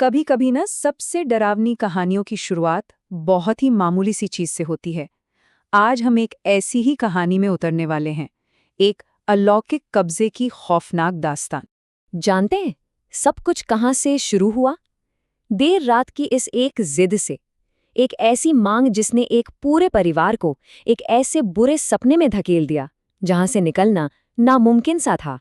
कभी कभी ना सबसे डरावनी कहानियों की शुरुआत बहुत ही मामूली सी चीज से होती है। आज हम एक ऐसी ही कहानी में उतरने वाले हैं, एक अलौकिक कब्जे की खौफनाक दास्तान। जानते हैं सब कुछ कहाँ से शुरू हुआ? देर रात की इस एक जिद से, एक ऐसी मांग जिसने एक पूरे परिवार को एक ऐसे बुरे सपने में धकेल दिया जहां से निकलना नामुमकिन सा था।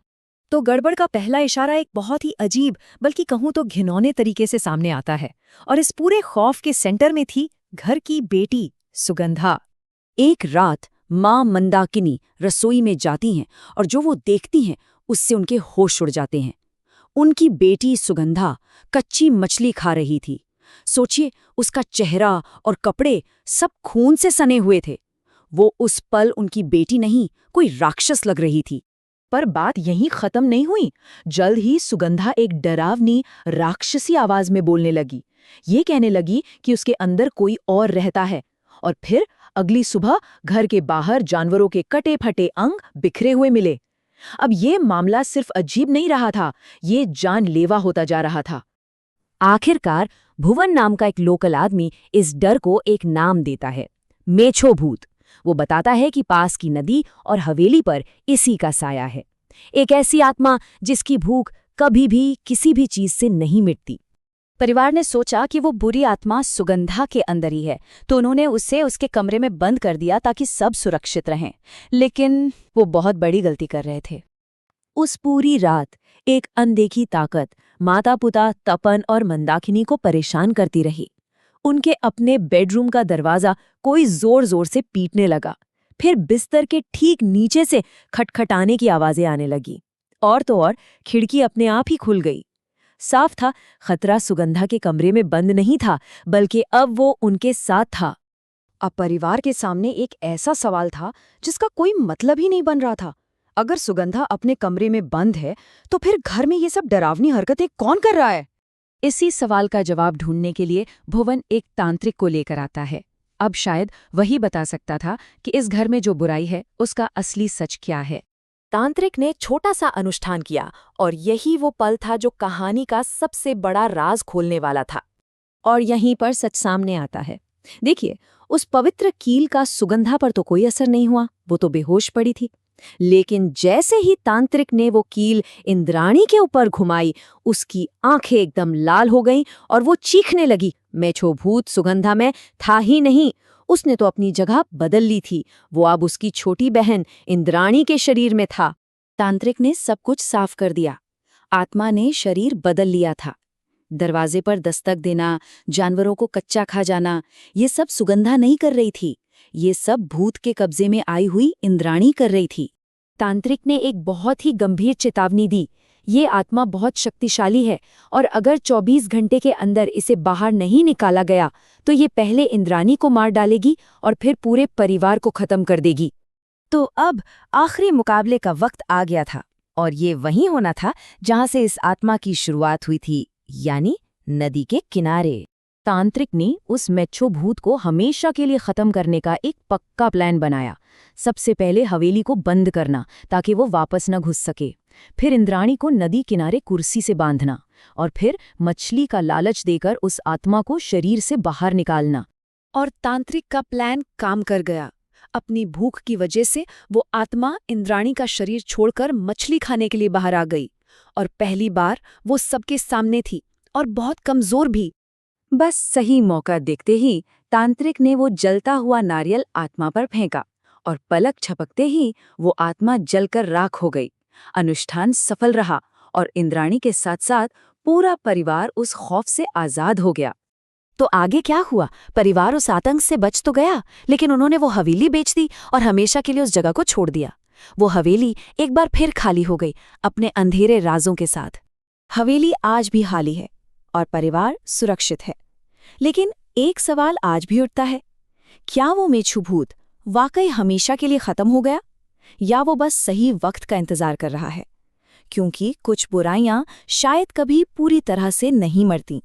तो गड़बड़ का पहला इशारा एक बहुत ही अजीब, बल्कि कहूं तो घिनौने तरीके से सामने आता है, और इस पूरे खौफ के सेंटर में थी घर की बेटी सुगंधा। एक रात माँ मंदाकिनी रसोई में जाती हैं और जो वो देखती हैं उससे उनके होश उड़ जाते हैं। उनकी बेटी सुगंधा कच्ची मछली खा रही थी। सोचिए, उसका चेहरा और कपड़े सब खून से सने हुए थे। वो उस पल उनकी बेटी नहीं, कोई राक्षस लग रही थी। पर बात यहीं खत्म नहीं हुई। जल्द ही सुगंधा एक डरावनी राक्षसी आवाज में बोलने लगी। ये कहने लगी कि उसके अंदर कोई और रहता है। और फिर अगली सुबह घर के बाहर जानवरों के कटे फटे अंग बिखरे हुए मिले। अब ये मामला सिर्फ अजीब नहीं रहा था, ये जानलेवा होता जा रहा था। आखिरकार भुवन नाम का एक लोकल आदमी इस डर को एक नाम देता है, मेछो भूत। वो बताता है कि पास की नदी और हवेली पर इसी का साया है, एक ऐसी आत्मा जिसकी भूख कभी भी किसी भी चीज से नहीं मिटती। परिवार ने सोचा कि वो बुरी आत्मा सुगंधा के अंदर ही है, तो उन्होंने उसे उसके कमरे में बंद कर दिया ताकि सब सुरक्षित रहें। लेकिन वो बहुत बड़ी गलती कर रहे थे। उस पूरी रात एक अनदेखी ताकत माता पिता तपन और मंदाकिनी को परेशान करती रही। उनके अपने बेडरूम का दरवाजा कोई जोर जोर से पीटने लगा। फिर बिस्तर के ठीक नीचे से खटखटाने की आवाजें आने लगी, और तो और खिड़की अपने आप ही खुल गई। साफ था, खतरा सुगंधा के कमरे में बंद नहीं था, बल्कि अब वो उनके साथ था। अब परिवार के सामने एक ऐसा सवाल था जिसका कोई मतलब ही नहीं बन रहा था। अगर सुगंधा अपने कमरे में बंद है, तो फिर घर में ये सब डरावनी हरकतें कौन कर रहा है? इसी सवाल का जवाब ढूंढने के लिए भुवन एक तांत्रिक को लेकर आता है। अब शायद वही बता सकता था कि इस घर में जो बुराई है उसका असली सच क्या है। तांत्रिक ने छोटा सा अनुष्ठान किया, और यही वो पल था जो कहानी का सबसे बड़ा राज खोलने वाला था। और यहीं पर सच सामने आता है। देखिए, उस पवित्र कील का सुगंधा पर तो कोई असर नहीं हुआ, वो तो बेहोश पड़ी थी। लेकिन जैसे ही तांत्रिक ने वो कील इंद्राणी के ऊपर घुमाई, उसकी आंखें एकदम लाल हो गईं और वो चीखने लगी। मेछो भूत सुगंधा में था ही नहीं, उसने तो अपनी जगह बदल ली थी। वो अब उसकी छोटी बहन इंद्राणी के शरीर में था। तांत्रिक ने सब कुछ साफ कर दिया। आत्मा ने शरीर बदल लिया था। दरवाजे पर दस्तक देना, जानवरों को कच्चा खा जाना, ये सब सुगंधा नहीं कर रही थी। ये सब भूत के कब्जे में आई हुई इंद्राणी कर रही थी। तांत्रिक ने एक बहुत ही गंभीर चेतावनी दी। ये आत्मा बहुत शक्तिशाली है, और अगर 24 घंटे के अंदर इसे बाहर नहीं निकाला गया तो ये पहले इंद्राणी को मार डालेगी और फिर पूरे परिवार को खत्म कर देगी। तो अब आखिरी मुकाबले का वक्त आ गया था, और ये वहीं होना था जहां से इस आत्मा की शुरुआत हुई थी, यानी नदी के किनारे। तांत्रिक ने उस मेछो भूत को हमेशा के लिए खत्म करने का एक पक्का प्लान बनाया। सबसे पहले हवेली को बंद करना ताकि वो वापस न घुस सके, फिर इंद्राणी को नदी किनारे कुर्सी से बांधना, और फिर मछली का लालच देकर उस आत्मा को शरीर से बाहर निकालना। और तांत्रिक का प्लान काम कर गया। अपनी भूख की वजह से वो आत्मा इंद्राणी का शरीर छोड़कर मछली खाने के लिए बाहर आ गई, और पहली बार वो सबके सामने थी, और बहुत कमजोर भी। बस सही मौका देखते ही तांत्रिक ने वो जलता हुआ नारियल आत्मा पर फेंका, और पलक झपकते ही वो आत्मा जलकर राख हो गई। अनुष्ठान सफल रहा, और इंद्राणी के साथ साथ पूरा परिवार उस खौफ से आजाद हो गया। तो आगे क्या हुआ? परिवार उस आतंक से बच तो गया, लेकिन उन्होंने वो हवेली बेच दी और हमेशा के लिए उस जगह को छोड़ दिया। वो हवेली एक बार फिर खाली हो गई, अपने अंधेरे राजों के साथ। हवेली आज भी खाली है और परिवार सुरक्षित है। लेकिन एक सवाल आज भी उठता है, क्या वो मेछो भूत वाकई हमेशा के लिए खत्म हो गया, या वो बस सही वक्त का इंतजार कर रहा है? क्योंकि कुछ बुराइयां शायद कभी पूरी तरह से नहीं मरती।